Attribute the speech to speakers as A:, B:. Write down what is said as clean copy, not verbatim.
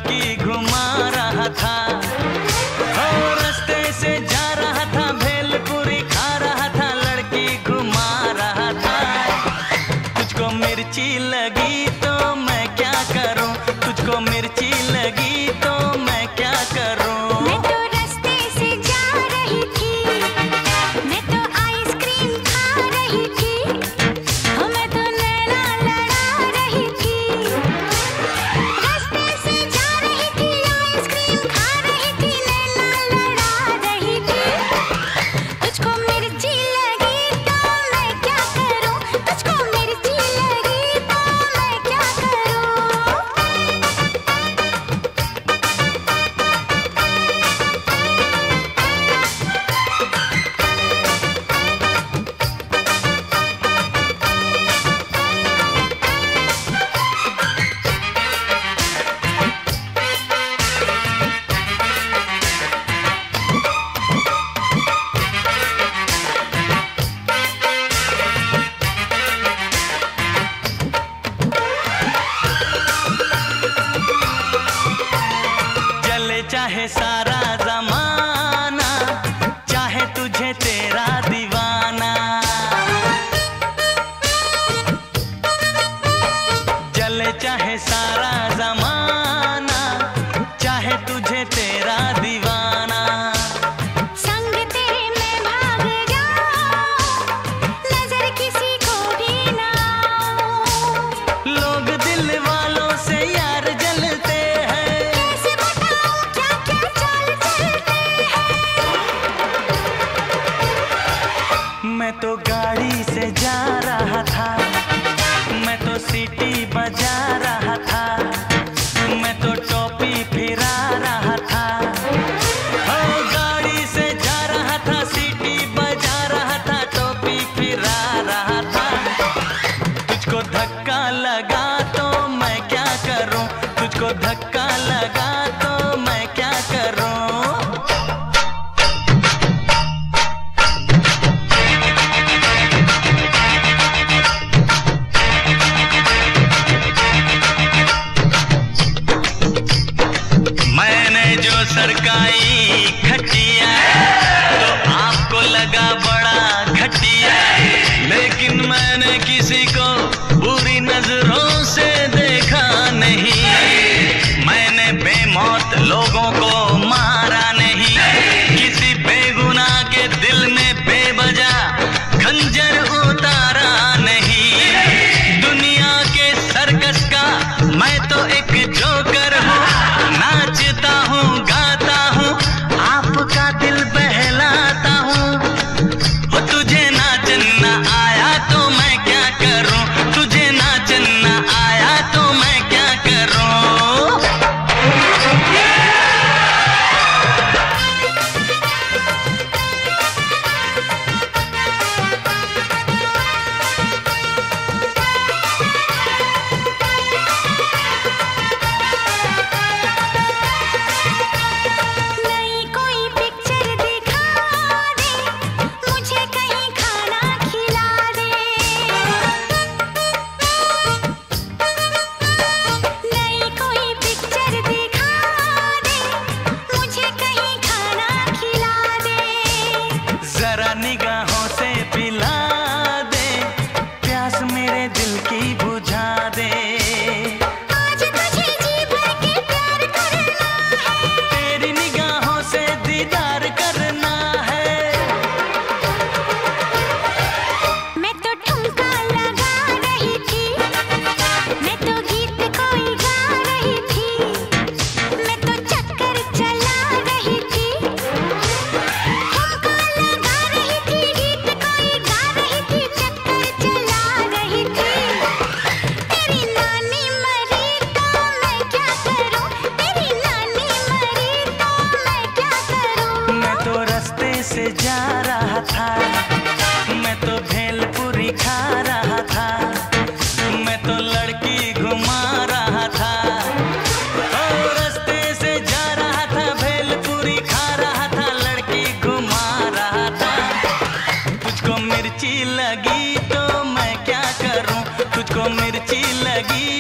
A: लड़की घुमा रहा था। ओ रास्ते से जा रहा था, भेलपुरी खा रहा था, लड़की घुमा रहा था। तुझको मिर्ची लगी तो मैं क्या करूं, तुझको मिर्ची लगी तो मैं क्या करूं।
B: मैं तो रास्ते से जा रही थी, मैं तो आइसक्रीम खा रही थी, मैं तो नैना लड़ा रही थी। रास्ते से जा रही थी, आइसक्रीम खा रही थी, नैना लड़ा रही थी। तुझको मिर्ची लगी तो मैं क्या करूं, तुझको मिर्ची लगी तो मैं क्या करूं।
A: चले चाहे सारा जमाना, चाहे तुझे तेरा दीवाना। चले चाहे सारा जमाना, चाहे तुझे तेरा दीवाना।
B: संग तेरे मैं भाग जाऊं, नजर किसी को भी ना आऊं।
A: लोग दिल वालों से यार जलते हैं,
B: कैसे बताऊं क्या क्या चाल चलते हैं।
A: मैं तो गाड़ी से जा रहा था, मैं तो सीटी बजा रहा था, मैं तो टोपी फिरा रहा था। ओ गाड़ी से जा रहा था, सीटी बजा रहा था, टोपी फिरा रहा था। तुझको धक्का लगा तो मैं क्या करूं, तुझको धक्का लगा तो मैं क्या करूं। मैंने जो सरकाई खटिया तो आपको लगा बड़ा घटिया, लेकिन मैंने किसी को बुरी नजरों से देखा नहीं। मैंने बेमौत लोगों को मारा नहीं, किसी बेगुनाह के दिल में बेवजह खंजर उतारा नहीं। दुनिया के सर्कस का मैं तो एक जोकर हूँ, नाचता हूँ गाता हूँ, आपका दिल बहलाता हूँ। और तुझे नाचना आया तो मैं क्या करूँ, तुझे नाचना आया तो मैं क्या करूँ।
B: नई कोई पिक्चर दिखा दे, मुझे कहीं खाना खिला दे। नई कोई पिक्चर दिखा दे, मुझे कहीं खाना खिला दे।
A: जरा निगाहों से पिला दे, प्यास मेरे दिल की बुझा दे।
B: आज तुझे जी भर के प्यार करना है,
A: तेरी निगाहों से दीदार करना है।
B: मैं तो ठुमका लगा रही थी, मैं तो गीत कोई गा रही थी, मैं तो चक्कर चला रही थी। ठुमका लगा रही थी, गीत कोई गा रही थी, चक्कर चला रही थी। तेरी नानी मरी तो मैं क्या करूं, तेरी नानी मरी तो मैं क्या करूं।
A: मैं तो रास्ते से जा रहा था, मैं तो भेलपुरी खा रहा था, मैं तो लड़की घुमा रहा था। ओ रास्ते से जा रहा था, भेलपुरी खा रहा था, लड़की घुमा रहा था। तुझको मिर्ची लगी तो मैं क्या करूं, तुझको मिर्ची लगी